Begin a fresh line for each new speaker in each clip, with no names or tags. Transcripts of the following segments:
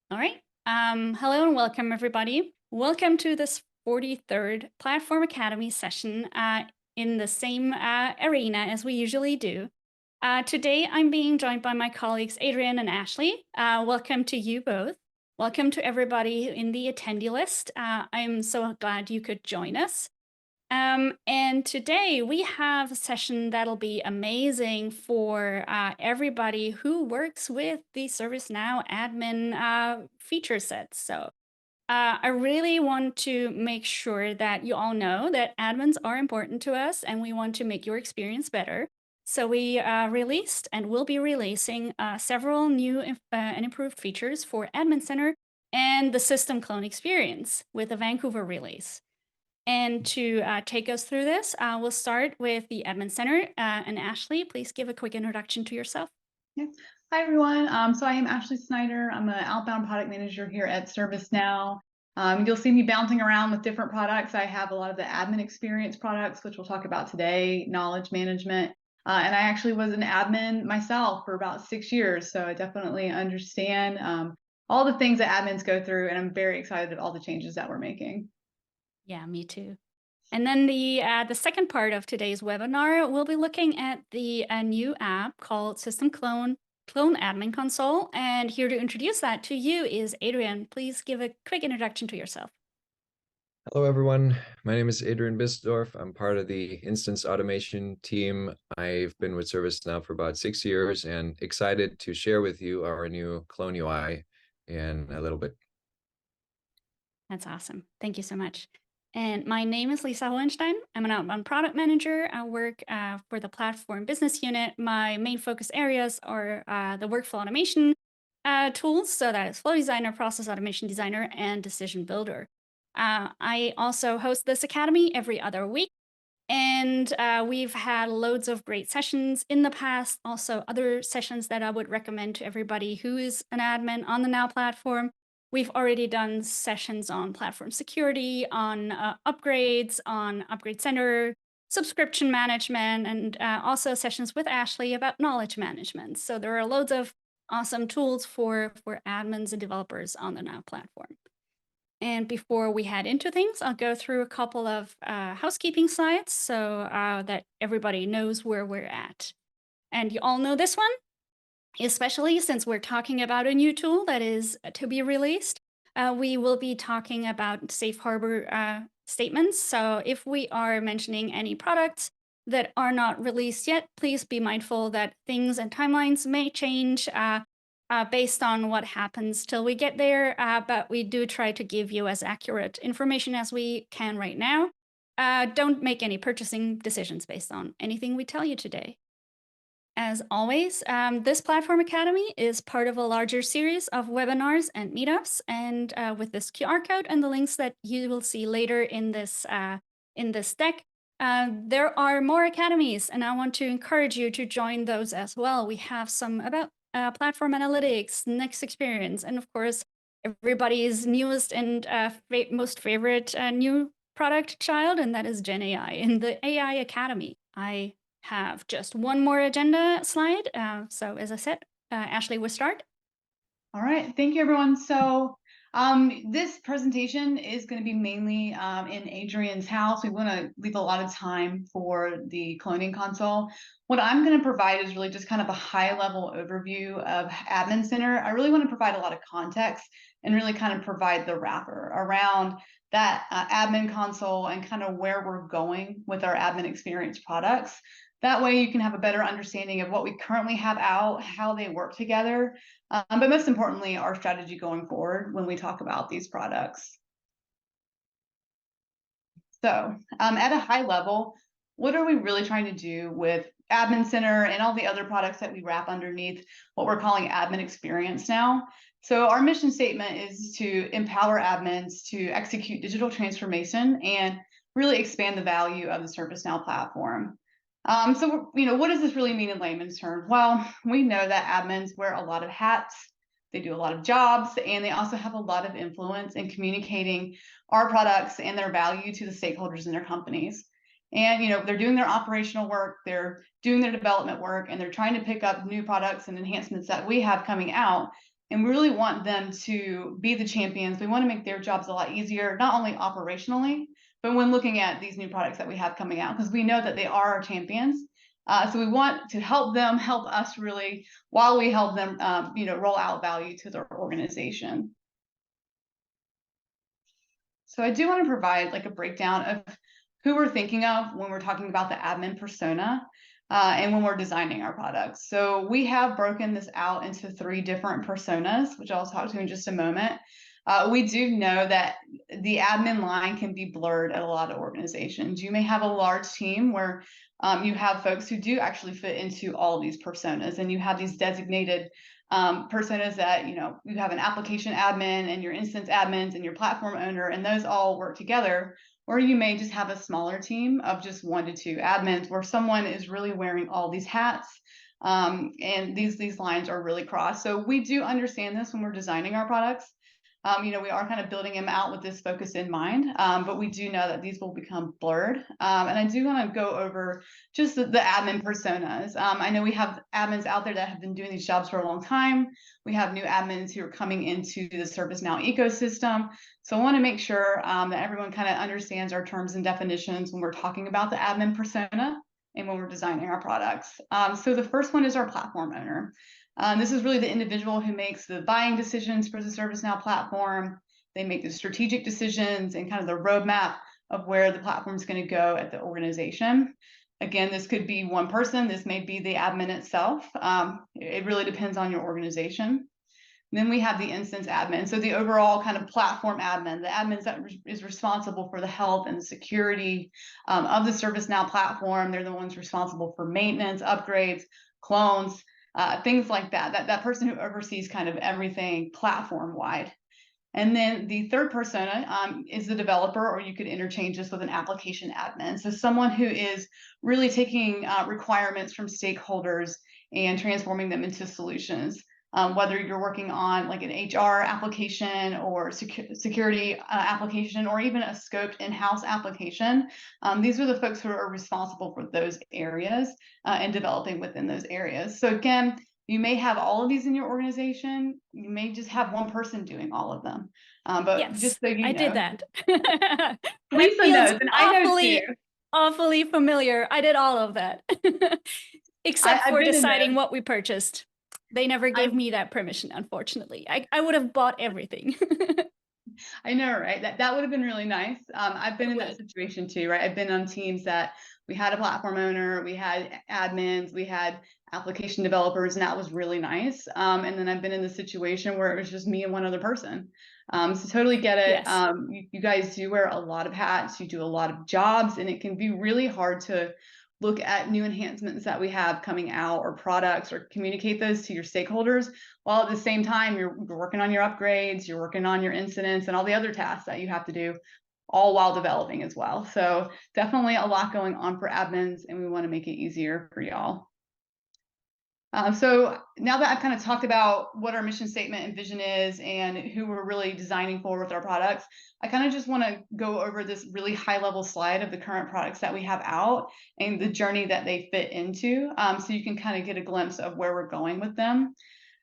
All right. Hello and welcome, everybody. Welcome to this 43rd Platform Academy session in the same arena as we usually do. Today, I'm being joined by my colleagues, Adrian and Ashley. Welcome to you both. Welcome to everybody in the attendee list. I'm so glad you could join us. And today we have a session that'll be amazing for everybody who works with the ServiceNow admin feature sets. So I really want to make sure that you all know that admins are important to us and we want to make your experience better. So we released and will be releasing several new and improved features for Admin Center and the system clone experience with the Vancouver release. And to take us through this, we'll start with the Admin Center. And Ashley, please give a quick introduction to yourself.
Yeah. Hi, everyone. So I am Ashley Snyder. I'm an outbound product manager here at ServiceNow. You'll see me bouncing around with different products. I have a lot of the admin experience products, which we'll talk about today, knowledge management. And I actually was an admin myself for about 6 years. So I definitely understand all the things that admins go through. And I'm very excited at all the changes that we're making.
Yeah, me too. And then the second part of today's webinar, we'll be looking at the new app called System Clone Admin Console. And here to introduce that to you is Adrian. Please give a quick introduction to yourself.
Hello, everyone. My name is Adrian Bissdorf. I'm part of the instance automation team. I've been with ServiceNow for about 6 years and excited to share with you our new Clone UI in a little bit.
That's awesome. Thank you so much. And my name is Lisa Hohenstein. I'm an outbound product manager. I work for the platform business unit. My main focus areas are the workflow automation tools. So that is Flow Designer, Process Automation Designer, and Decision Builder. I also host this academy every other week. And we've had loads of great sessions in the past. Also, other sessions that I would recommend to everybody who is an admin on the Now platform. We've already done sessions on platform security, on upgrades, on Upgrade Center, subscription management, and also sessions with Ashley about knowledge management. So there are loads of awesome tools for admins and developers on the Now platform. And before we head into things, I'll go through a couple of housekeeping slides so that everybody knows where we're at. And you all know this one, especially since we're talking about a new tool that is to be released. We will be talking about safe harbor statements. So if we are mentioning any products that are not released yet, please be mindful that things and timelines may change based on what happens till we get there. But we do try to give you as accurate information as we can right now. Don't make any purchasing decisions based on anything we tell you today. As always, this Platform Academy is part of a larger series of webinars and meetups. And with this QR code and the links that you will see later in this deck, there are more academies, and I want to encourage you to join those as well. We have some about platform analytics, next experience, and of course, everybody's newest and most favorite new product child, and that is Gen AI in the AI Academy. I have just one more agenda slide. So as I said, Ashley will start.
All right, thank you, everyone. So this presentation is going to be mainly in Adrian's house. We want to leave a lot of time for the cloning console. What I'm going to provide is really just kind of a high-level overview of Admin Center. I really want to provide a lot of context and really kind of provide the wrapper around that admin console and kind of where we're going with our admin experience products. That way you can have a better understanding of what we currently have out, how they work together, but most importantly, our strategy going forward when we talk about these products. So at a high level, what are we really trying to do with Admin Center and all the other products that we wrap underneath what we're calling admin experience now? So our mission statement is to empower admins to execute digital transformation and really expand the value of the ServiceNow platform. So, what does this really mean in layman's terms? Well, we know that admins wear a lot of hats, they do a lot of jobs, and they also have a lot of influence in communicating our products and their value to the stakeholders in their companies. And, they're doing their operational work, they're doing their development work, and they're trying to pick up new products and enhancements that we have coming out. And we really want them to be the champions. We want to make their jobs a lot easier, not only operationally, but when looking at these new products that we have coming out, because we know that they are our champions. So we want to help them help us really, while we help them, roll out value to their organization. So I do want to provide like a breakdown of who we're thinking of when we're talking about the admin persona and when we're designing our products. So we have broken this out into 3 different personas, which I'll talk to in just a moment. We do know that the admin line can be blurred at a lot of organizations. You may have a large team where you have folks who do actually fit into all of these personas, and you have these designated personas that, you have an application admin and your instance admins and your platform owner, and those all work together. Or you may just have a smaller team of just 1 to 2 admins where someone is really wearing all these hats, and these lines are really crossed. So we do understand this when we're designing our products. We are kind of building them out with this focus in mind, but we do know that these will become blurred. And I do want to go over just the admin personas. I know we have admins out there that have been doing these jobs for a long time. We have new admins who are coming into the ServiceNow ecosystem. So I want to make sure that everyone kind of understands our terms and definitions when we're talking about the admin persona and when we're designing our products. So the first one is our platform owner. This is really the individual who makes the buying decisions for the ServiceNow platform. They make the strategic decisions and kind of the roadmap of where the platform is going to go at the organization. Again, this could be one person. This may be the admin itself. It really depends on your organization. Then we have the instance admin. So the overall kind of platform admin, the admin that is responsible for the health and the security of the ServiceNow platform. They're the ones responsible for maintenance, upgrades, clones, things like that. That person who oversees kind of everything platform wide. And then the third persona is the developer, or you could interchange this with an application admin. So someone who is really taking requirements from stakeholders and transforming them into solutions. Whether you're working on like an HR application or security application, or even a scoped in-house application, these are the folks who are responsible for those areas and developing within those areas. So again, you may have all of these in your organization. You may just have one person doing all of them. But
Yes,
just so you know,
I did that.
Lisa
Feels
knows, and I know too.
awfully familiar. I did all of that, except
I've
for
been in
deciding
there.
what we purchased. They never gave me that permission, unfortunately. I would have bought everything.
I know, right? That would have been really nice. I've been in that situation too, right? I've been on teams that we had a platform owner, we had admins, we had application developers, and that was really nice. And then I've been in the situation where it was just me and one other person. So totally get it.
Yes.
You guys do wear a lot of hats, you do a lot of jobs, and it can be really hard to look at new enhancements that we have coming out, or products, or communicate those to your stakeholders, while at the same time you're working on your upgrades, you're working on your incidents and all the other tasks that you have to do, all while developing as well. So definitely a lot going on for admins, and we want to make it easier for y'all. So now that I've kind of talked about what our mission statement and vision is and who we're really designing for with our products, I kind of just want to go over this really high level slide of the current products that we have out and the journey that they fit into, so you can kind of get a glimpse of where we're going with them.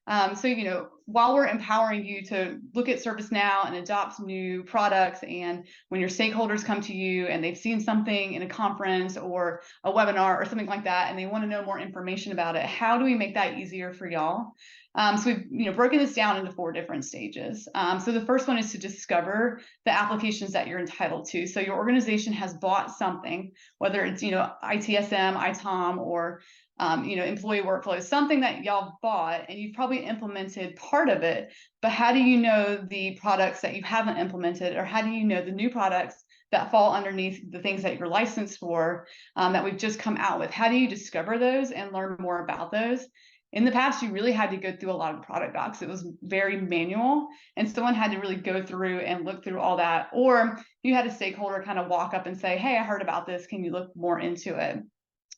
So, while we're empowering you to look at ServiceNow and adopt new products, and when your stakeholders come to you and they've seen something in a conference or a webinar or something like that, and they want to know more information about it, how do we make that easier for y'all? So we've broken this down into 4 different stages. So the first one is to discover the applications that you're entitled to. So your organization has bought something, whether it's ITSM, ITOM, or employee workflows, something that y'all bought, and you've probably implemented part of it, but how do you know the products that you haven't implemented, or how do you know the new products that fall underneath the things that you're licensed for, that we've just come out with? How do you discover those and learn more about those? In the past, you really had to go through a lot of product docs. It was very manual, and someone had to really go through and look through all that. Or you had a stakeholder kind of walk up and say, hey, I heard about this. Can you look more into it?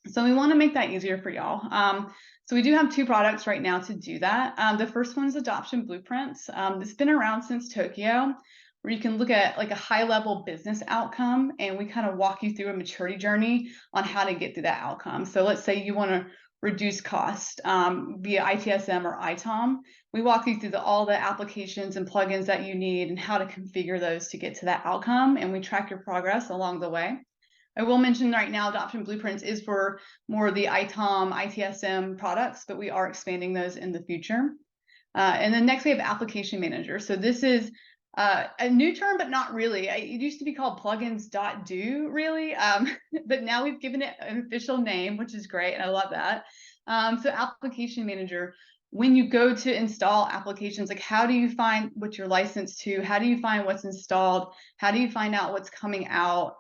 So we want to make that easier for y'all. So we do have 2 products right now to do that. The first one is Adoption Blueprints. It's been around since Tokyo, where you can look at like a high-level business outcome, and we kind of walk you through a maturity journey on how to get through that outcome. So let's say you want to reduce cost via ITSM or ITOM. We walk you through all the applications and plugins that you need and how to configure those to get to that outcome, and we track your progress along the way. I will mention right now, Adoption Blueprints is for more of the ITOM, ITSM products, but we are expanding those in the future. And then next we have Application Manager. So this is a new term, but not really. It used to be called plugins.do, really, but now we've given it an official name, which is great, and I love that. So Application Manager, when you go to install applications, like how do you find what you're licensed to? How do you find what's installed? How do you find out what's coming out?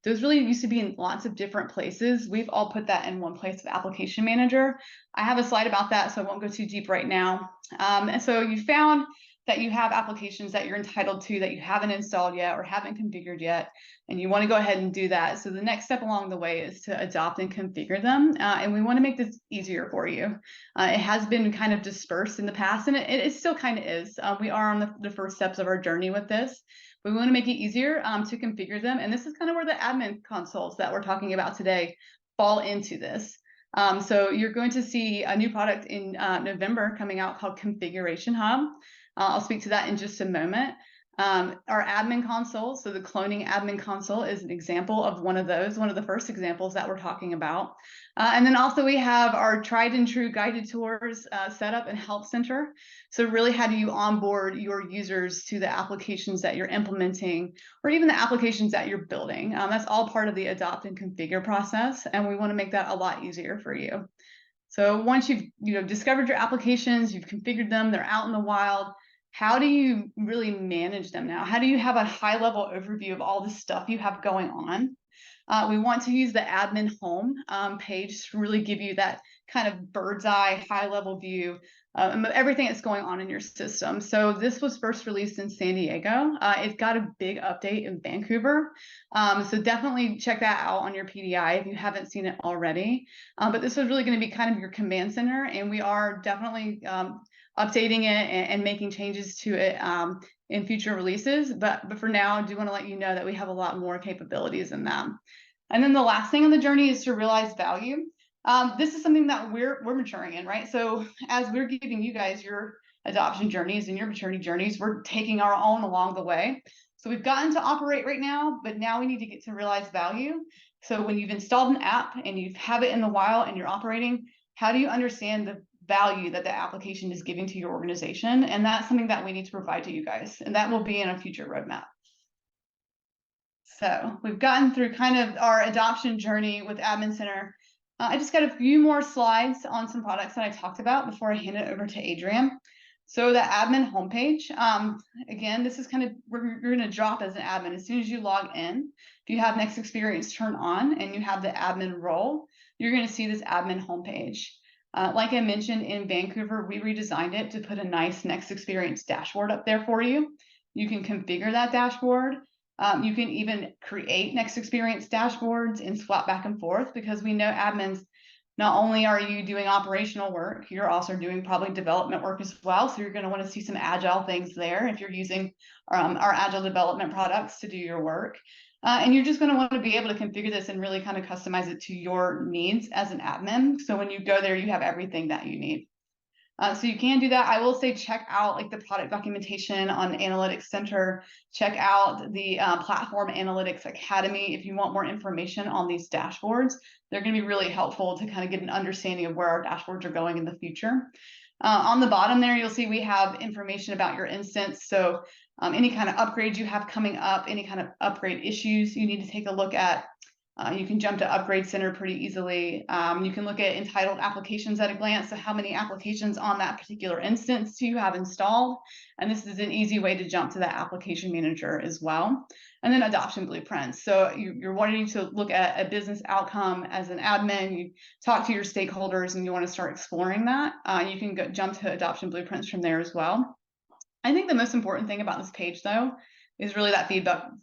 Those really used to be in lots of different places. We've all put that in one place with Application Manager. I have a slide about that, so I won't go too deep right now. And so you found that you have applications that you're entitled to that you haven't installed yet or haven't configured yet, and you want to go ahead and do that. So the next step along the way is to adopt and configure them, and we want to make this easier for you. It has been kind of dispersed in the past, and it still kind of is. We are on the first steps of our journey with this. We want to make it easier to configure them, and this is kind of where the admin consoles that we're talking about today fall into this. So you're going to see a new product in November coming out called Configuration Hub. I'll speak to that in just a moment. Our admin console, so the cloning admin console is an example of one of those, one of the first examples that we're talking about. And then also we have our tried and true guided tours setup and help center. So really, how do you onboard your users to the applications that you're implementing, or even the applications that you're building? That's all part of the adopt and configure process, and we want to make that a lot easier for you. So once you've discovered your applications, you've configured them, they're out in the wild, how do you really manage them now? How do you have a high-level overview of all the stuff you have going on? We want to use the admin home page to really give you that kind of bird's eye, high-level view of everything that's going on in your system. So this was first released in San Diego. It got a big update in Vancouver. So definitely check that out on your PDI if you haven't seen it already. But this was really going to be kind of your command center, and we are definitely updating it and making changes to it in future releases. But for now, I do want to let you know that we have a lot more capabilities in them. And then the last thing on the journey is to realize value. This is something that we're maturing in, right? So as we're giving you guys your adoption journeys and your maturity journeys, we're taking our own along the way. So we've gotten to operate right now, but now we need to get to realize value. So when you've installed an app and you have it in the wild and you're operating, how do you understand the value that the application is giving to your organization? And that's something that we need to provide to you guys, and that will be in a future roadmap. So we've gotten through kind of our adoption journey with Admin Center. I just got a few more slides on some products that I talked about before I hand it over to Adrian. So the admin homepage, again, this is kind of where you're going to drop as an admin. As soon as you log in, if you have Next Experience turned on and you have the admin role, you're going to see this admin homepage. Like I mentioned, in Vancouver, we redesigned it to put a nice Next Experience dashboard up there for you. You can configure that dashboard. You can even create Next Experience dashboards and swap back and forth, because we know admins, not only are you doing operational work, you're also doing probably development work as well. So you're going to want to see some agile things there if you're using our agile development products to do your work. And you're just going to want to be able to configure this and really kind of customize it to your needs as an admin. So when you go there, you have everything that you need. So you can do that. I will say check out like the product documentation on Analytics Center. Check out the Platform Analytics Academy if you want more information on these dashboards. They're going to be really helpful to kind of get an understanding of where our dashboards are going in the future. On the bottom there, you'll see we have information about your instance. So any kind of upgrades you have coming up, any kind of upgrade issues you need to take a look at. You can jump to Upgrade Center pretty easily. You can look at entitled applications at a glance. So how many applications on that particular instance do you have installed? And this is an easy way to jump to that application manager as well. And then adoption blueprints. So you're wanting to look at a business outcome as an admin, you talk to your stakeholders and you want to start exploring that. You can jump to adoption blueprints from there as well. I think the most important thing about this page, though, is really that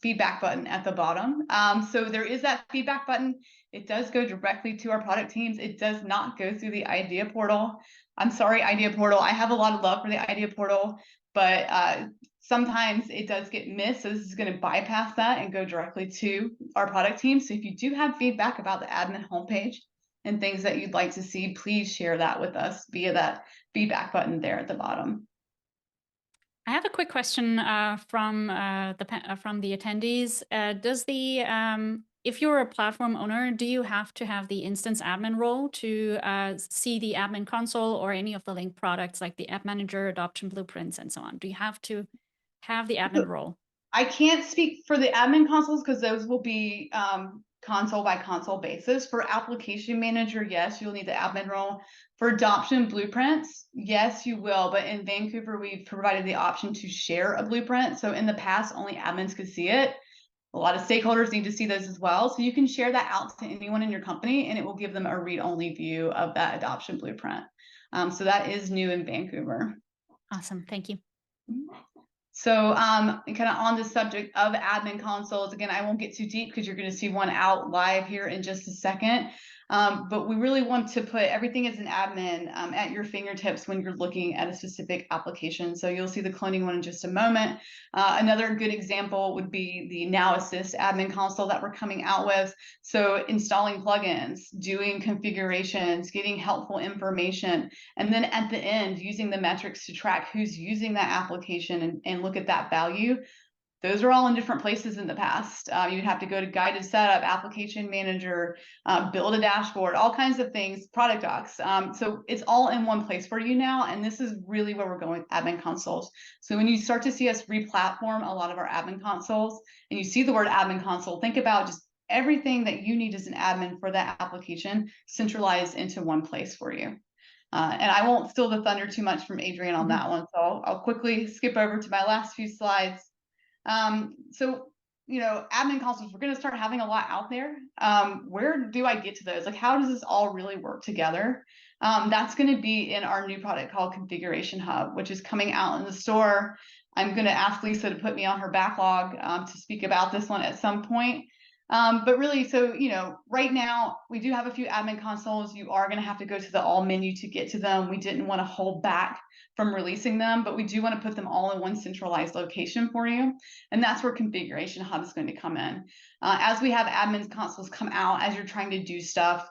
feedback button at the bottom. So there is that feedback button. It does go directly to our product teams. It does not go through the Idea Portal. I'm sorry, Idea Portal. I have a lot of love for the Idea Portal, but sometimes it does get missed. So this is going to bypass that and go directly to our product team. So if you do have feedback about the admin homepage, and things that you'd like to see, please share that with us via that feedback button there at the bottom.
I have a quick question from the attendees. If you're a platform owner, do you have to have the instance admin role to see the admin console or any of the linked products like the app manager, adoption blueprints, and so on? Do you have to have the admin role?
I can't speak for the admin consoles because those will be console by console basis. For application manager, yes, you'll need the admin role. For adoption blueprints, yes, you will. But in Vancouver, we've provided the option to share a blueprint. So in the past, only admins could see it. A lot of stakeholders need to see those as well. So you can share that out to anyone in your company, and it will give them a read-only view of that adoption blueprint. So that is new in Vancouver.
Awesome. Thank you.
So kind of on the subject of admin consoles, again, I won't get too deep because you're going to see one out live here in just a second. But we really want to put everything as an admin at your fingertips when you're looking at a specific application. So you'll see the cloning one in just a moment. Another good example would be the Now Assist admin console that we're coming out with. So installing plugins, doing configurations, getting helpful information, and then at the end, using the metrics to track who's using that application and look at that value. Those are all in different places in the past. You'd have to go to guided setup, application manager, build a dashboard, all kinds of things, product docs. So it's all in one place for you now. And this is really where we're going with admin consoles. So when you start to see us re-platform a lot of our admin consoles and you see the word admin console, think about just everything that you need as an admin for that application centralized into one place for you. And I won't steal the thunder too much from Adrian on that one. So I'll quickly skip over to my last few slides. So, admin consoles, we're going to start having a lot out there. Where do I get to those? Like, how does this all really work together? That's going to be in our new product called Configuration Hub, which is coming out in the store. I'm going to ask Lisa to put me on her backlog to speak about this one at some point. But really, so, right now we do have a few admin consoles. You are going to have to go to the all menu to get to them. We didn't want to hold back from releasing them, but we do want to put them all in one centralized location for you. And that's where Configuration Hub is going to come in. As we have admin consoles come out, as you're trying to do stuff,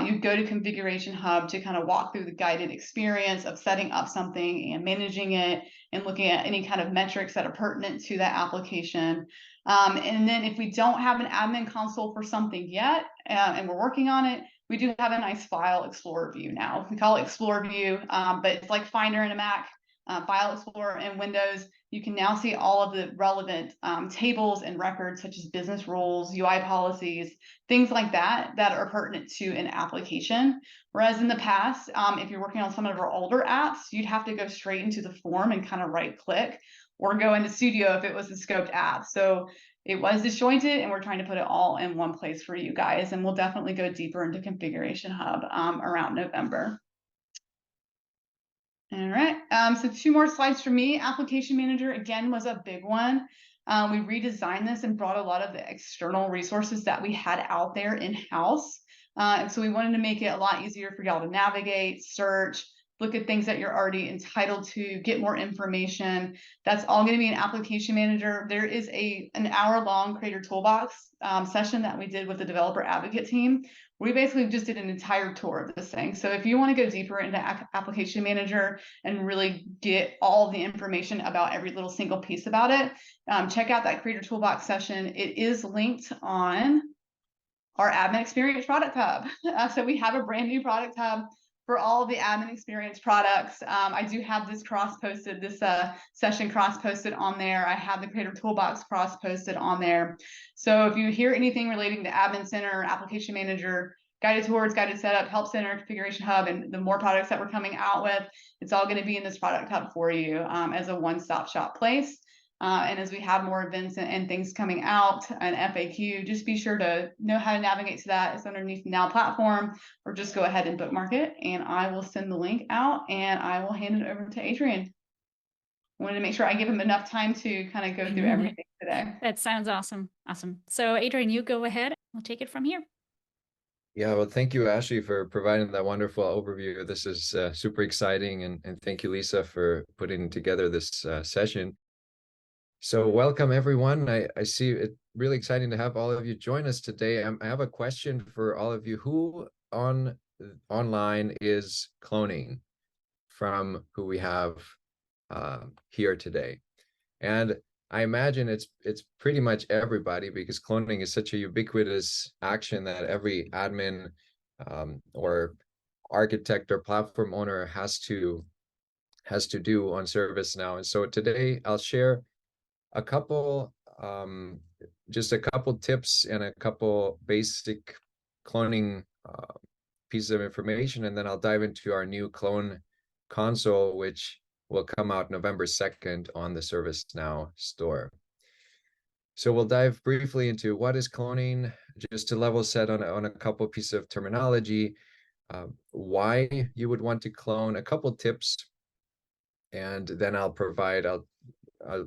you go to Configuration Hub to kind of walk through the guided experience of setting up something and managing it and looking at any kind of metrics that are pertinent to that application. And then if we don't have an admin console for something yet, and we're working on it, we do have a nice file explorer view now. We call it Explorer View, but it's like Finder in a Mac, File Explorer in Windows. You can now see all of the relevant tables and records such as business rules, UI policies, things like that that are pertinent to an application. Whereas in the past, if you're working on some of our older apps, you'd have to go straight into the form and kind of right click or go into Studio if it was a scoped app. So it was disjointed, and we're trying to put it all in one place for you guys. And we'll definitely go deeper into Configuration Hub around November. All right, so 2 more slides for me. Application Manager, again, was a big one. We redesigned this and brought a lot of the external resources that we had out there in-house. And so we wanted to make it a lot easier for y'all to navigate, search, look at things that you're already entitled to, get more information. That's all going to be an Application Manager. There is an hour-long Creator Toolbox session that we did with the developer advocate team. We basically just did an entire tour of this thing. So if you want to go deeper into Application Manager and really get all the information about every little single piece about it, check out that Creator Toolbox session. It is linked on our Admin Experience Product Hub. So we have a brand new Product Hub for all of the admin experience products. I do have this cross-posted, this session cross-posted on there. I have the Creator Toolbox cross-posted on there. So if you hear anything relating to Admin Center, Application Manager, Guided Tours, Guided Setup, Help Center, Configuration Hub, and the more products that we're coming out with, it's all going to be in this product hub for you as a one-stop shop place. And as we have more events and things coming out, an FAQ, just be sure to know how to navigate to that. It's underneath the Now platform, or just go ahead and bookmark it, and I will send the link out and I will hand it over to Adrian. I wanted to make sure I give him enough time to kind of go through everything today.
That sounds awesome. Awesome. So Adrian, you go ahead. We'll take it from here.
Yeah, well, thank you, Ashley, for providing that wonderful overview. This is super exciting, and thank you, Lisa, for putting together this session. So welcome, everyone. I see it really exciting to have all of you join us today. I have a question for all of you. Who online is cloning from who we have here today. And I imagine it's pretty much everybody, because cloning is such a ubiquitous action that every admin or architect or platform owner has to do on ServiceNow. And so today I'll share a couple, just a couple tips and a couple basic cloning pieces of information, and then I'll dive into our new clone console, which will come out November 2nd on the ServiceNow Store. So we'll dive briefly into what is cloning, just to level set on a couple pieces of terminology, why you would want to clone, a couple tips, and then I'll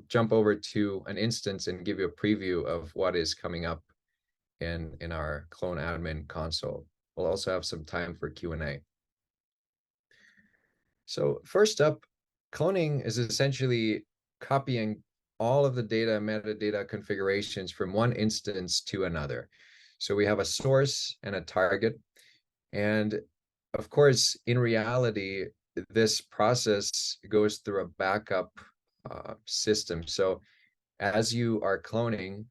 jump over to an instance and give you a preview of what is coming up in our clone admin console. We'll also have some time for Q&A. So first up, cloning is essentially copying all of the data, metadata configurations from one instance to another. So we have a source and a target. And of course, in reality, this process goes through a backup system. So as you are cloning,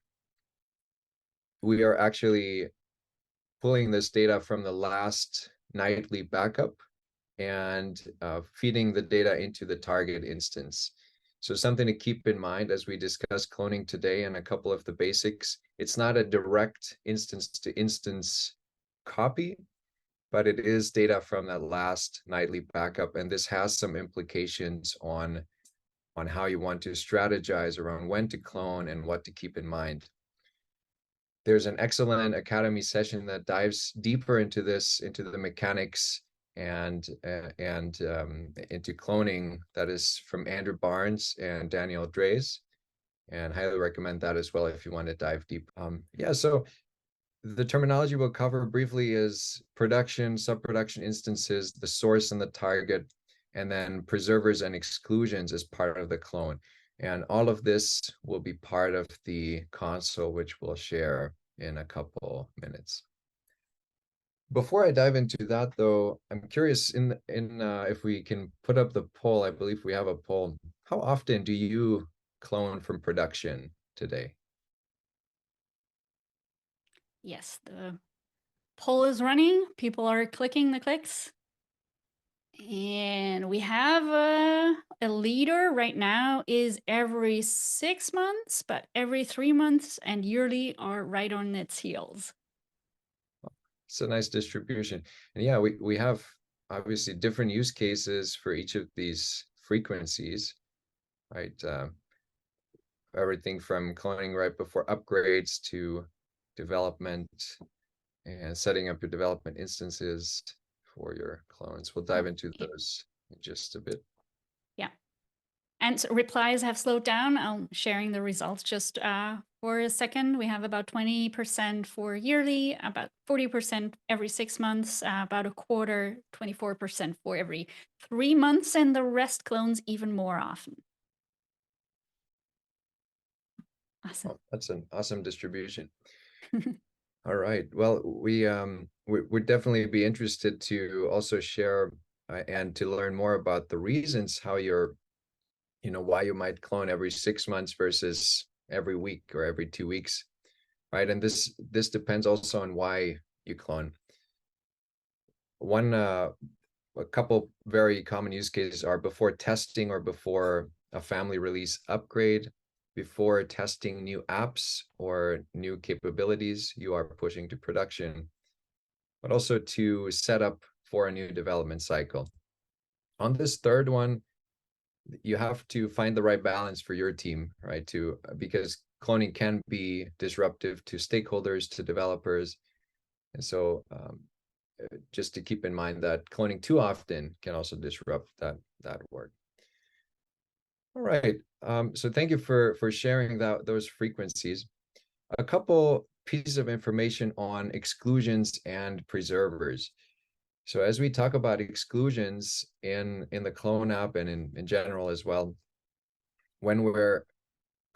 we are actually pulling this data from the last nightly backup and feeding the data into the target instance. So something to keep in mind as we discuss cloning today, and a couple of the basics. It's not a direct instance to instance copy, but it is data from that last nightly backup. And this has some implications on how you want to strategize around when to clone and what to keep in mind. There's an excellent Academy session that dives deeper into this, into the mechanics and into cloning, that is from Andrew Barnes and Daniel Drees, and highly recommend that as well if you want to dive deep. Yeah, so the terminology we'll cover briefly is production, sub-production instances, the source and the target, and then preservers and exclusions as part of the clone. And all of this will be part of the console, which we'll share in a couple minutes. Before I dive into that, though, I'm curious if we can put up the poll. I believe we have a poll. How often do you clone from production today?
Yes, the poll is running. People are clicking the clicks. And we have a leader right now is every 6 months, but every 3 months and yearly are right on its heels.
It's a nice distribution. And yeah, we have obviously different use cases for each of these frequencies, right? Everything from cloning right before upgrades to development and setting up your development instances for your clones. We'll dive into those in just a bit.
Yeah. And so replies have slowed down. I'm sharing the results just for a second. We have about 20% for yearly, about 40% every 6 months, about a quarter, 24% for every 3 months, and the rest clones even more often. Awesome.
Oh, that's an awesome distribution. All right. Well, we'd definitely be interested to also share and to learn more about the reasons how why you might clone every 6 months versus every week or every 2 weeks, right? And this depends also on why you clone. A couple very common use cases are before testing or before a family release upgrade, before testing new apps or new capabilities you are pushing to production, but also to set up for a new development cycle. On this third one, you have to find the right balance for your team, right? Because cloning can be disruptive to stakeholders, to developers. And so just to keep in mind that cloning too often can also disrupt that work. All right. So thank you for sharing those frequencies. A couple pieces of information on exclusions and preservers. So as we talk about exclusions in the clone app and in general as well, when we're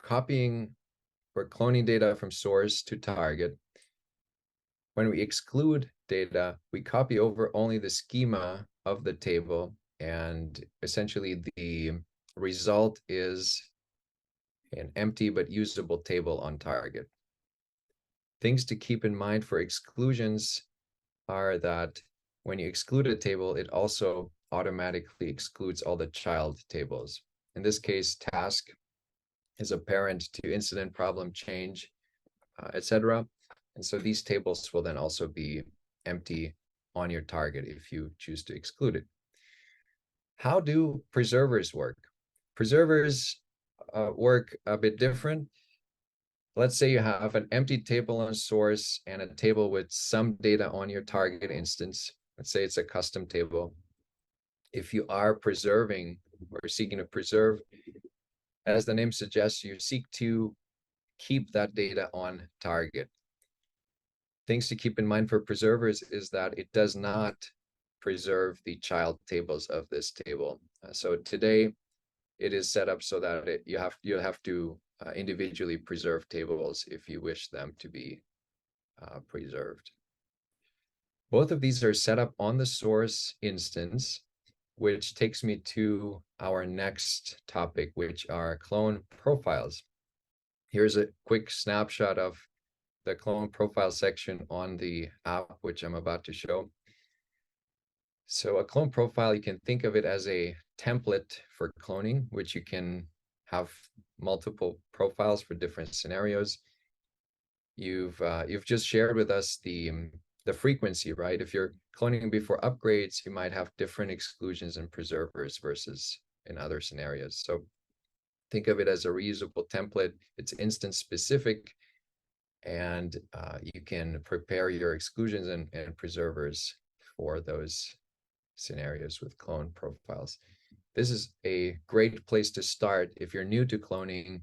cloning data from source to target, When we exclude data, we copy over only the schema of the table, and essentially the result is an empty but usable table on target. Things to keep in mind for exclusions are that when you exclude a table, it also automatically excludes all the child tables. In this case, task is a parent to incident, problem, change, etc. And so these tables will then also be empty on your target if you choose to exclude it. How do preservers work? Preservers work a bit different. Let's say you have an empty table on source and a table with some data on your target instance. Let's say it's a custom table. If you are preserving or seeking to preserve, as the name suggests, you seek to keep that data on target. Things to keep in mind for preservers is that it does not preserve the child tables of this table. So today it is set up so that you have to individually preserve tables if you wish them to be preserved. Both of these are set up on the source instance, which takes me to our next topic, which are clone profiles. Here's a quick snapshot of the clone profile section on the app, which I'm about to show. So a clone profile, you can think of it as a template for cloning, which you can have multiple profiles for different scenarios. You've just shared with us the frequency, right? If you're cloning before upgrades, you might have different exclusions and preservers versus in other scenarios. So think of it as a reusable template. It's instance specific, and you can prepare your exclusions and preservers for those scenarios with clone profiles. This is a great place to start. If you're new to cloning,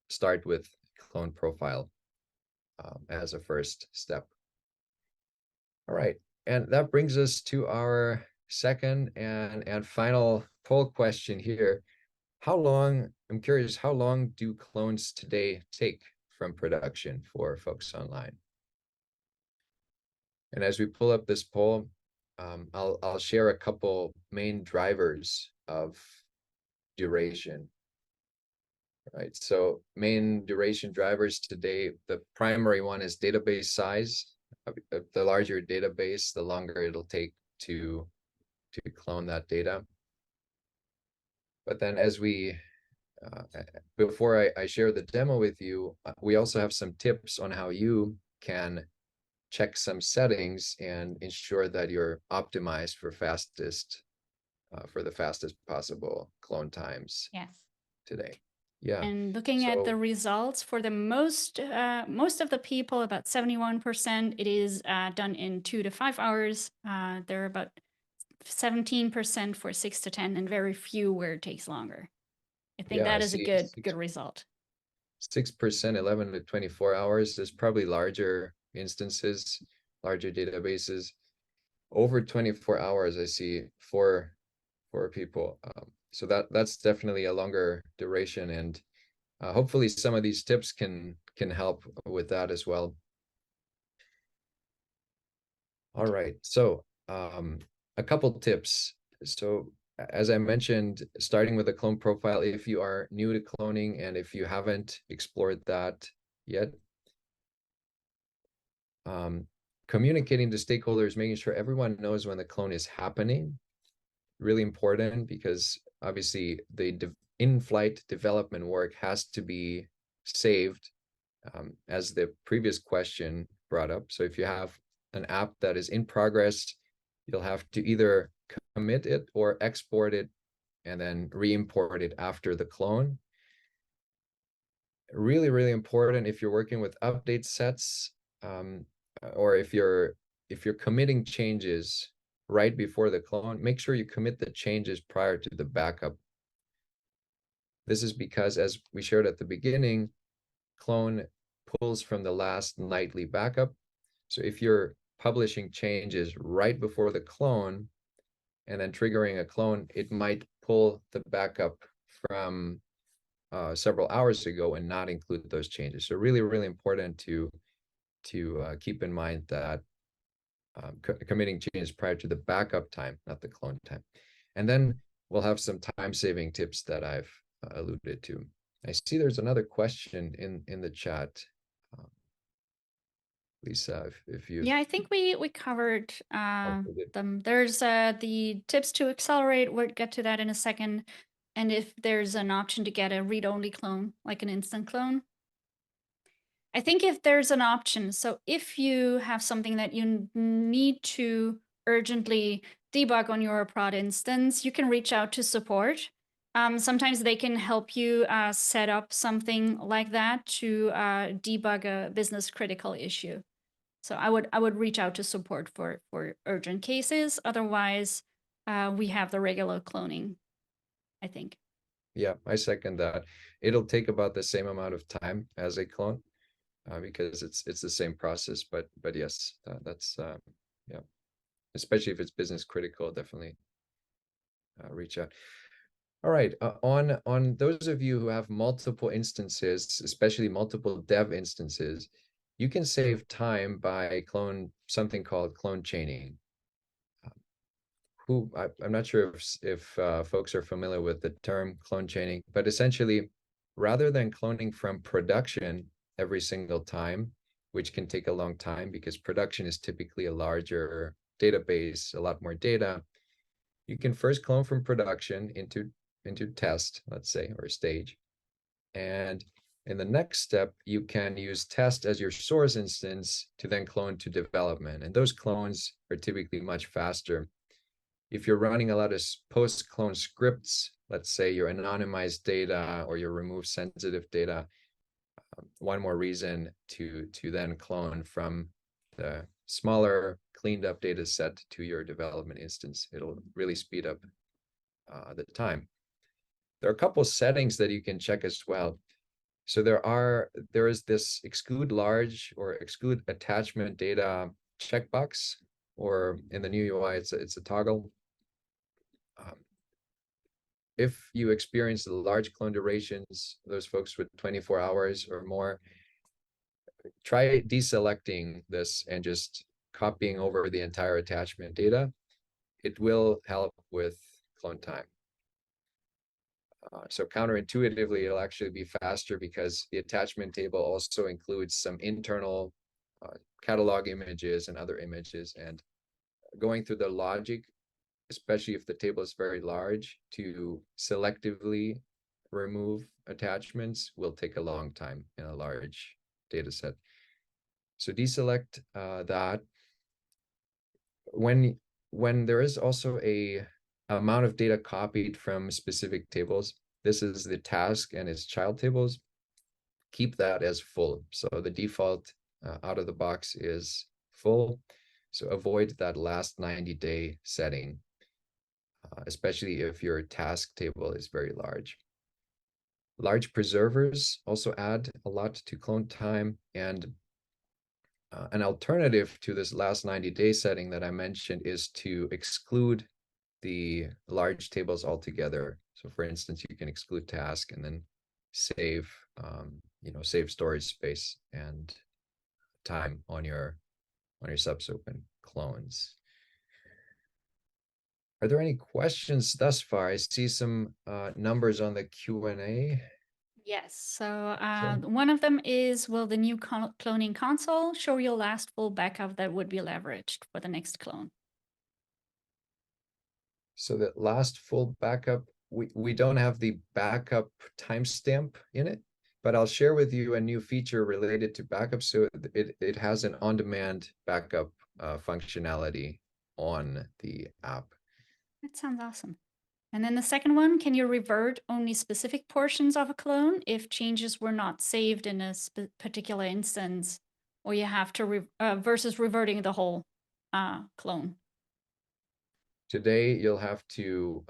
start with clone profile as a first step. All right, and that brings us to our second and final poll question here. I'm curious, how long do clones today take from production for folks online? And as we pull up this poll, I'll share a couple main drivers of duration. Right, so main duration drivers today, the primary one is database size. The larger database, the longer it'll take to clone that data. But then as we before I share the demo with you, we also have some tips on how you can check some settings and ensure that you're optimized for the fastest possible clone times
Yes.
today. Yeah.
And looking at the results for the most of the people, about 71%, it is done in 2 to 5 hours. There are about 17% for 6 to 10, and very few where it takes longer. I think that is a good result.
6%, 11 to 24 hours. There's probably larger instances, larger databases. Over 24 hours, I see for people. So that's definitely a longer duration, and hopefully some of these tips can help with that as well. All right, so a couple tips. So as I mentioned, starting with a clone profile, if you are new to cloning and if you haven't explored that yet, communicating to stakeholders, making sure everyone knows when the clone is happening, really important, because obviously the in-flight development work has to be saved, as the previous question brought up. So if you have an app that is in progress, you'll have to either commit it or export it and then re-import it after the clone. Really, really important if you're working with update sets, or if you're committing changes right before the clone, make sure you commit the changes prior to the backup. This is because, as we shared at the beginning, clone pulls from the last nightly backup. So if you're publishing changes right before the clone and then triggering a clone, it might pull the backup from several hours ago and not include those changes. So really, really important to keep in mind that committing changes prior to the backup time, not the clone time. And then we'll have some time-saving tips that I've alluded to. I see there's another question in the chat. Lisa, if you...
Yeah, I think we covered
we did.
them. There's the tips to accelerate. We'll get to that in a second. And if there's an option to get a read-only clone, like an instant clone. I think if there's an option, so if you have something that you need to urgently debug on your prod instance, you can reach out to support. Sometimes they can help you set up something like that to debug a business critical issue. So I would reach out to support for urgent cases. Otherwise, we have the regular cloning, I think.
Yeah, I second that. It'll take about the same amount of time as a clone. Because it's the same process, but yes, that's yeah, especially if it's business critical, definitely reach out. All right, on those of you who have multiple instances, especially multiple dev instances, you can save time by something called clone chaining. I'm not sure if folks are familiar with the term clone chaining, but essentially, rather than cloning from production every single time, which can take a long time because production is typically a larger database, a lot more data, you can first clone from production into test, let's say, or stage. And in the next step, you can use test as your source instance to then clone to development. And those clones are typically much faster. If you're running a lot of post-clone scripts, let's say your anonymized data or your remove sensitive data, one more reason to then clone from the smaller, cleaned up data set to your development instance. It'll really speed up the time. There are a couple settings that you can check as well. So there is this exclude large or exclude attachment data checkbox, or in the new UI, it's a toggle. If you experience large clone durations, those folks with 24 hours or more, try deselecting this and just copying over the entire attachment data. It will help with clone time. So counterintuitively, it'll actually be faster because the attachment table also includes some internal catalog images and other images, and going through the logic, especially if the table is very large, to selectively remove attachments will take a long time in a large data set. So deselect that. When there is also a amount of data copied from specific tables, this is the task and its child tables, keep that as full. So the default out of the box is full. So avoid that last 90-day setting, especially if your task table is very large. Large preservers also add a lot to clone time, and an alternative to this last 90-day setting that I mentioned is to exclude the large tables altogether. So for instance, you can exclude task and then save, save storage space and time on your subsequent clones. Are there any questions thus far? I see some numbers on the Q&A.
Yes, so one of them is, will the new cloning console show your last full backup that would be leveraged for the next clone?
So that last full backup, we don't have the backup timestamp in it, but I'll share with you a new feature related to backup. So it has an on-demand backup functionality on the app.
That sounds awesome. And then the second one, can you revert only specific portions of a clone if changes were not saved in a particular instance, or you have to versus reverting the whole clone?
Today, you'll have to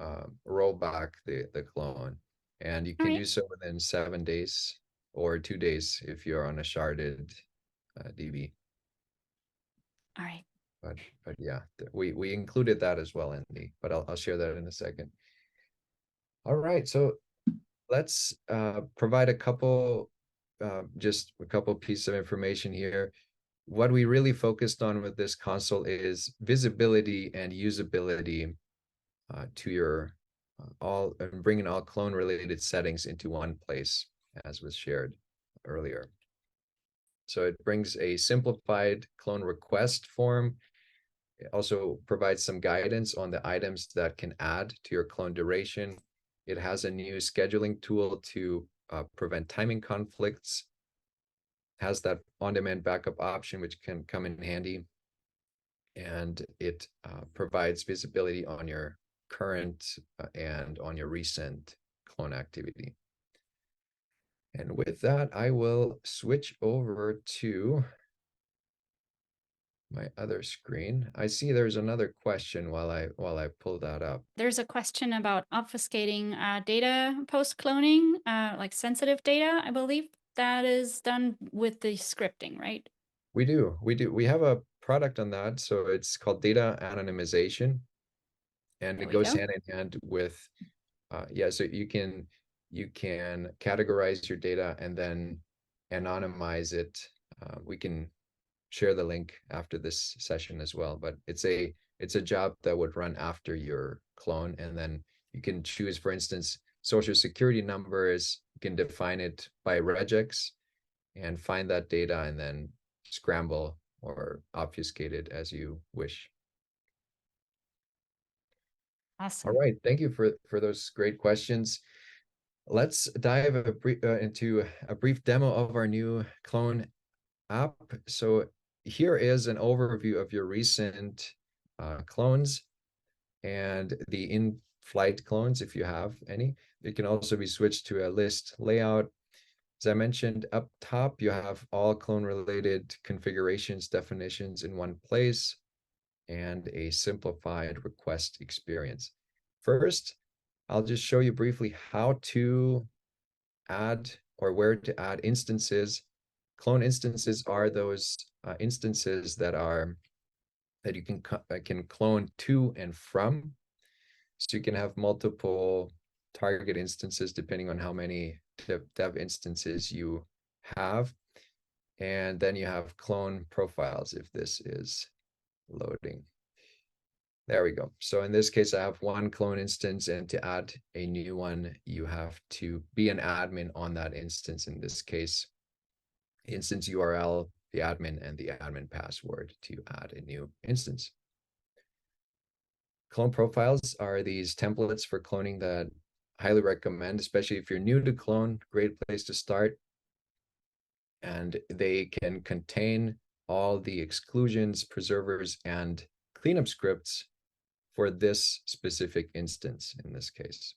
roll back the clone, and you can do so within 7 days or 2 days if you're on a sharded DB.
All right.
But yeah, we included that as well in but I'll share that in a second. All right, so let's provide just a couple pieces of information here. what we really focused on with this console is visibility and usability to your bringing all clone related settings into one place, as was shared earlier. So it brings a simplified clone request form. It also provides some guidance on the items that can add to your clone duration. It has a new scheduling tool to prevent timing conflicts. Has that on-demand backup option, which can come in handy. And it provides visibility on your current and on your recent clone activity. And with that, I will switch over to my other screen. I see there's another question while I pull that up.
There's a question about obfuscating data post-cloning, like sensitive data, I believe. That is done with the scripting, right?
We do. We have a product on that. So it's called data anonymization. And
There
it
we
goes
go.
hand in hand with, yeah, so you can categorize your data and then anonymize it. We can share the link after this session as well, but it's a job that would run after your clone, and then you can choose, for instance, social security numbers. You can define it by regex and find that data and then scramble or obfuscate it as you wish.
Awesome.
All right, thank you for those great questions. Let's dive into a brief demo of our new clone app. So here is an overview of your recent clones and the in-flight clones, if you have any. It can also be switched to a list layout. As I mentioned up top, you have all clone-related configurations, definitions in one place, and a simplified request experience. First, I'll just show you briefly how to add or where to add instances. Clone instances are those instances that you can clone to and from. So you can have multiple target instances depending on how many dev instances you have. And then you have clone profiles if this is loading. There we go. So in this case, I have one clone instance, and to add a new one, you have to be an admin on that instance. In this case, instance URL, the admin, and the admin password to add a new instance. Clone profiles are these templates for cloning that I highly recommend, especially if you're new to clone, great place to start. And they can contain all the exclusions, preservers, and cleanup scripts for this specific instance in this case.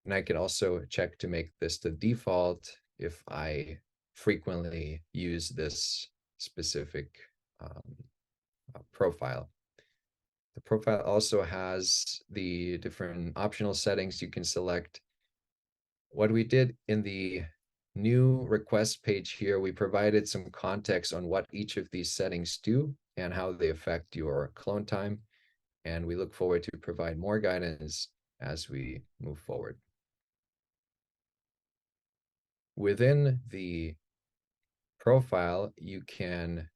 And I can also check to make this the default if I frequently use this specific profile. The profile also has the different optional settings you can select. What we did in the new request page here, we provided some context on what each of these settings do and how they affect your clone time. And we look forward to provide more guidance as we move forward. Within the profile, you can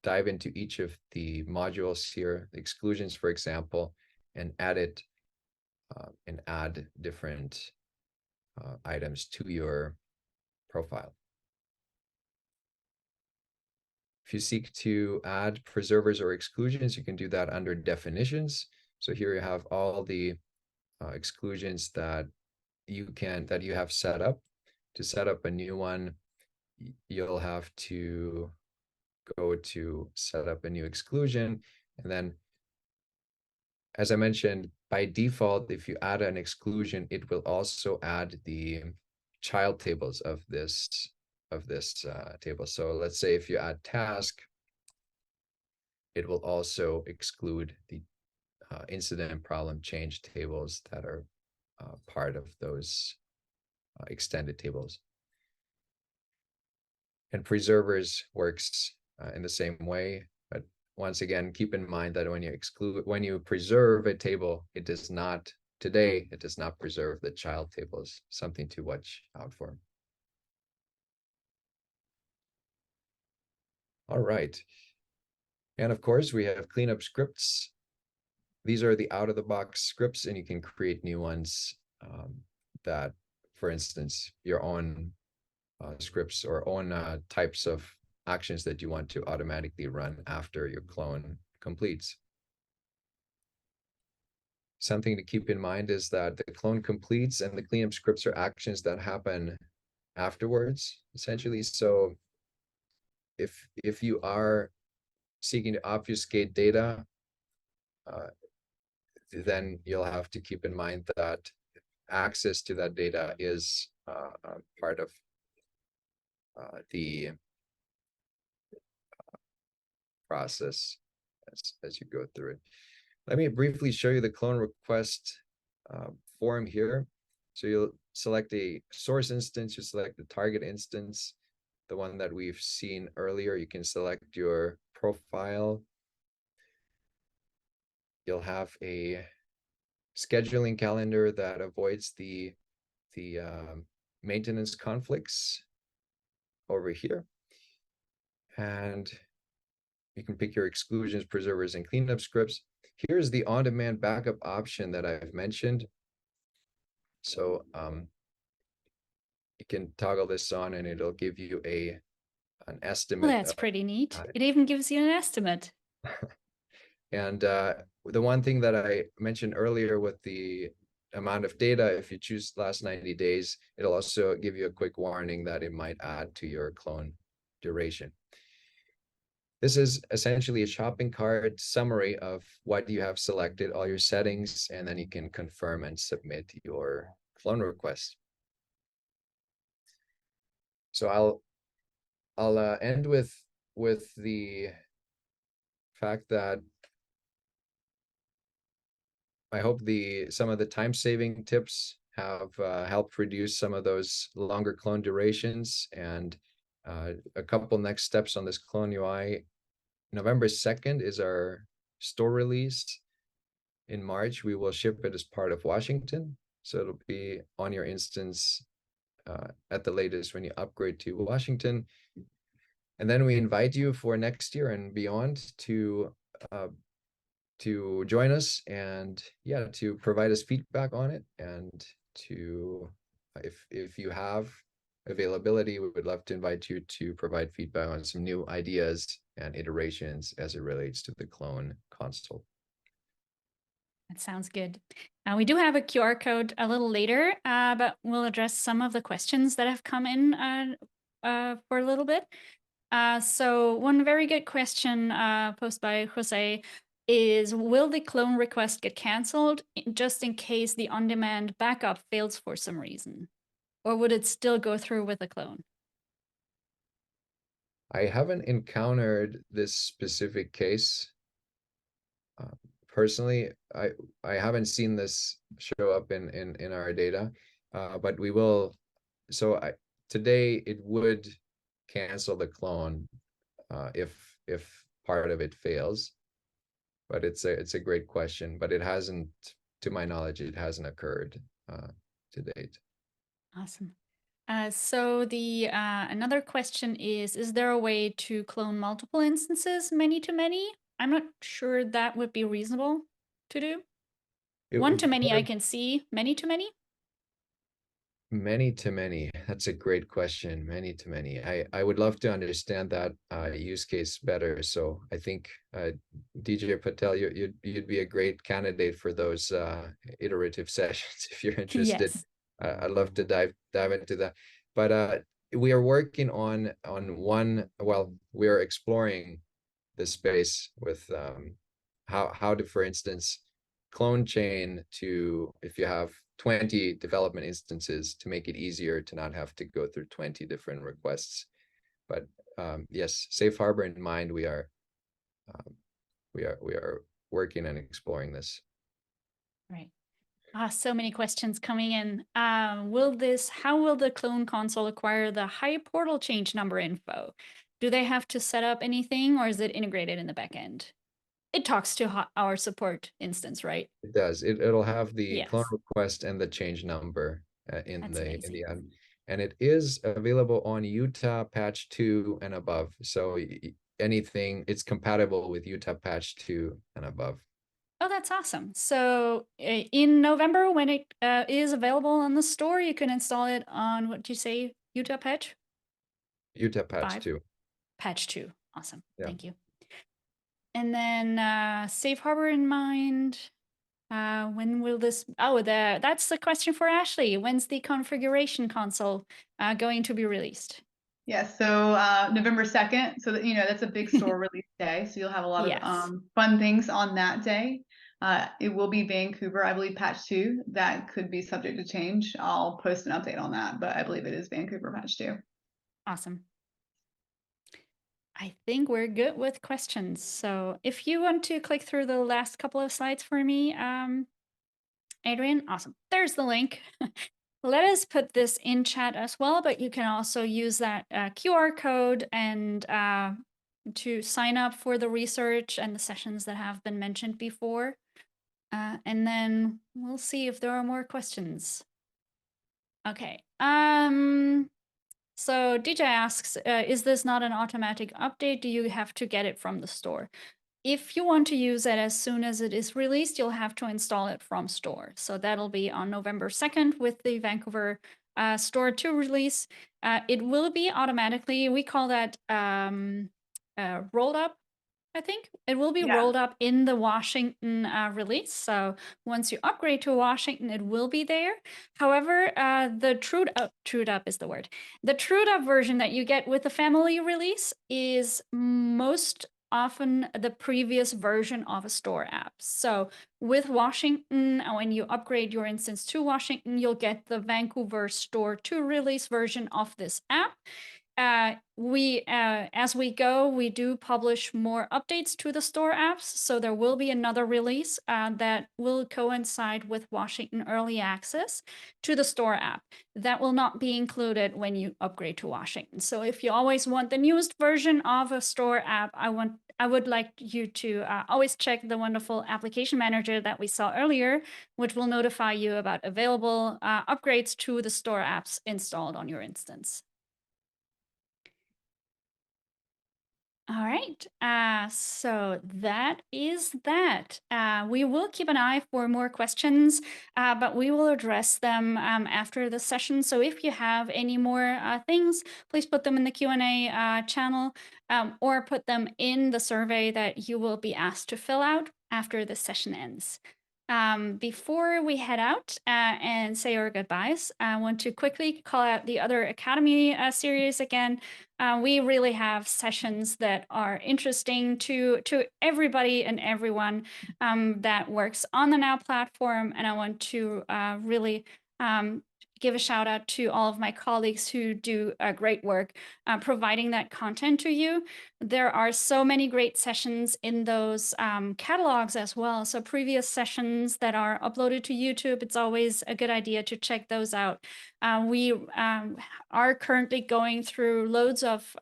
dive into each of the modules here, exclusions, for example, and edit and add different items to your profile. If you seek to add preservers or exclusions, you can do that under definitions. So here you have all the exclusions that you have set up. To set up a new one, you'll have to go to set up a new exclusion. And then, as I mentioned, by default, if you add an exclusion, it will also add the child tables of this table. So let's say if you add task, it will also exclude the incident and problem change tables that are part of those extended tables. And preservers works in the same way, but once again, keep in mind that when you preserve a table, it does not preserve the child tables. Something to watch out for. All right. And of course, we have cleanup scripts. These are the out-of-the-box scripts, and you can create new ones that, for instance, your own scripts or own types of actions that you want to automatically run after your clone completes. Something to keep in mind is that the clone completes and the cleanup scripts are actions that happen afterwards, essentially. So if you are seeking to obfuscate data, then you'll have to keep in mind that access to that data is part of the process as you go through it. Let me briefly show you the clone request form here. So you'll select a source instance, you select the target instance, the one that we've seen earlier. You can select your profile. You'll have a scheduling calendar that avoids the maintenance conflicts over here. And you can pick your exclusions, preservers, and cleanup scripts. Here's the on-demand backup option that I've mentioned. So you can toggle this on and it'll give you an estimate.
Well, that's pretty neat. It even gives you an estimate.
And the one thing that I mentioned earlier with the amount of data, if you choose last 90 days, it'll also give you a quick warning that it might add to your clone duration. This is essentially a shopping cart summary of what you have selected, all your settings, and then you can confirm and submit your clone request. So I'll end with the fact that I hope some of the time-saving tips have helped reduce some of those longer clone durations. And a couple next steps on this clone UI. November 2nd is our store release. In March, we will ship it as part of Washington. So it'll be on your instance at the latest when you upgrade to Washington. And then we invite you for next year and beyond to join us and to provide us feedback on it, and to if you have availability, we would love to invite you to provide feedback on some new ideas and iterations as it relates to the clone console.
That sounds good. We do have a QR code a little later, but we'll address some of the questions that have come in for a little bit. So one very good question posed by Jose is, will the clone request get canceled just in case the on-demand backup fails for some reason? Or would it still go through with the clone?
I haven't encountered this specific case. Personally, I haven't seen this show up in our data, but we will. So today it would cancel the clone if part of it fails. But it's a great question, but it hasn't, to my knowledge, it hasn't occurred to date.
Awesome. So the another question is there a way to clone multiple instances, many to many? I'm not sure that would be reasonable to do. One to many I can see, many to many?
Many to many. That's a great question. Many to many. I would love to understand that use case better. So I think DJ Patel, you'd be a great candidate for those iterative sessions if you're interested.
Yes.
I'd love to dive into that. But we are working on one. Well, we are exploring this space with how to, for instance, clone chain to, if you have 20 development instances, to make it easier to not have to go through 20 different requests. But yes, safe harbor in mind, we are working and exploring this.
Right. So many questions coming in. How will the clone console acquire the high portal change number info? Do they have to set up anything, or is it integrated in the backend? It talks to our support instance, right?
It does. It'll have the clone
Yes.
request and the change number in
That's
the
amazing.
end, and it is available on Utah patch 2 and above. So anything, it's compatible with Utah patch 2 and above.
Oh, that's awesome. So in November, when it is available on the store, you can install it on, what did you say, Utah patch
Utah patch
5?
2.
Patch 2. Awesome.
Yeah.
Thank you. And then safe harbor in mind. When will this? Oh, that's the question for Ashley. When's the configuration console going to be released?
Yes, so November 2nd. So that, that's a big store release day. So you'll have a lot
Yes.
of fun things on that day. It will be Vancouver, I believe, patch 2. That could be subject to change. I'll post an update on that, but I believe it is Vancouver patch 2.
Awesome. I think we're good with questions. So if you want to click through the last couple of slides for me, Adrian, awesome. There's the link. Let us put this in chat as well, but you can also use that QR code and to sign up for the research and the sessions that have been mentioned before. And then we'll see if there are more questions. Okay. So DJ asks, is this not an automatic update? Do you have to get it from the store? If you want to use it as soon as it is released, you'll have to install it from store. So that'll be on November 2nd with the Vancouver Store 2 release. It will be automatically, we call that rolled up, I think. It will be rolled up in the Washington release. So once you upgrade to Washington, it will be there. However, the trued up is the word. The trued up version that you get with the family release is most often the previous version of a store app. So with Washington, when you upgrade your instance to Washington, you'll get the Vancouver Store 2 release version of this app. As we go, we do publish more updates to the store apps. So there will be another release that will coincide with Washington Early Access to the store app. That will not be included when you upgrade to Washington. So if you always want the newest version of a store app, I would like you to always check the wonderful application manager that we saw earlier, which will notify you about available upgrades to the store apps installed on your instance. All right, so that is that. We will keep an eye for more questions, but we will address them after the session. So if you have any more things, please put them in the Q&A channel or put them in the survey that you will be asked to fill out after the session ends. Before we head out and say our goodbyes, I want to quickly call out the other Academy series again. We really have sessions that are interesting to everybody and everyone that works on the Now platform. And I want to really give a shout out to all of my colleagues who do great work providing that content to you. There are so many great sessions in those catalogs as well. So previous sessions that are uploaded to YouTube, it's always a good idea to check those out. We are currently going through loads of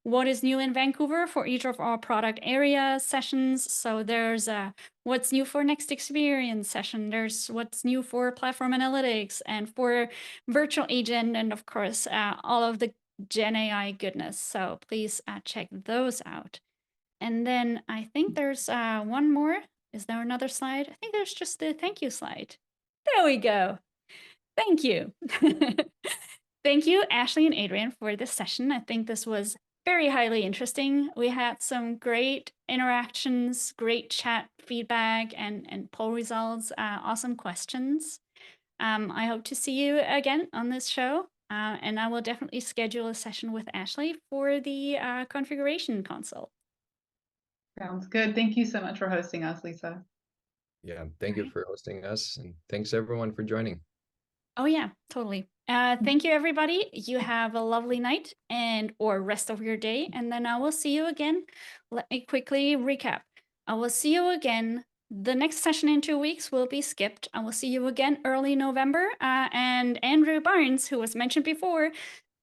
what is new in Vancouver for each of our product area sessions. So there's a what's new for next experience session. There's what's new for platform analytics and for virtual agent, and of course, all of the Gen AI goodness. So please check those out. And then I think there's one more. Is there another slide? I think there's just the thank you slide. There we go. Thank you. Thank you, Ashley and Adrian, for this session. I think this was very highly interesting. We had some great interactions, great chat feedback, and poll results, awesome questions. I hope to see you again on this show, and I will definitely schedule a session with Ashley for the configuration console.
Sounds good. Thank you so much for hosting us, Lisa.
Yeah, thank you for hosting us, and thanks everyone for joining.
Oh yeah, totally. Thank you, everybody. You have a lovely night or rest of your day, and then I will see you again. Let me quickly recap. I will see you again. The next session in 2 weeks will be skipped. I will see you again early November. And Andrew Barnes, who was mentioned before,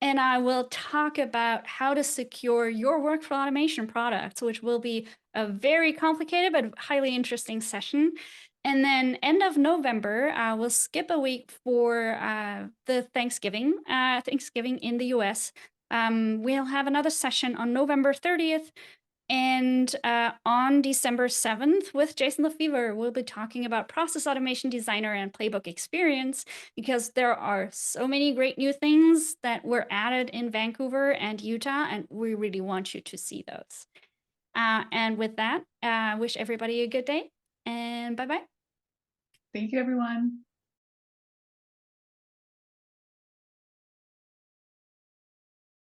and I will talk about how to secure your workflow automation products, which will be a very complicated but highly interesting session. And then end of November, we'll skip a week for the Thanksgiving in the US. We'll have another session on November 30th And on December 7th with Jason Lefevre, we'll be talking about Process Automation Designer and Playbook Experience, because there are so many great new things that were added in Vancouver and Utah, and we really want you to see those. And with that, I wish everybody a good day, and bye-bye.
Thank you, everyone.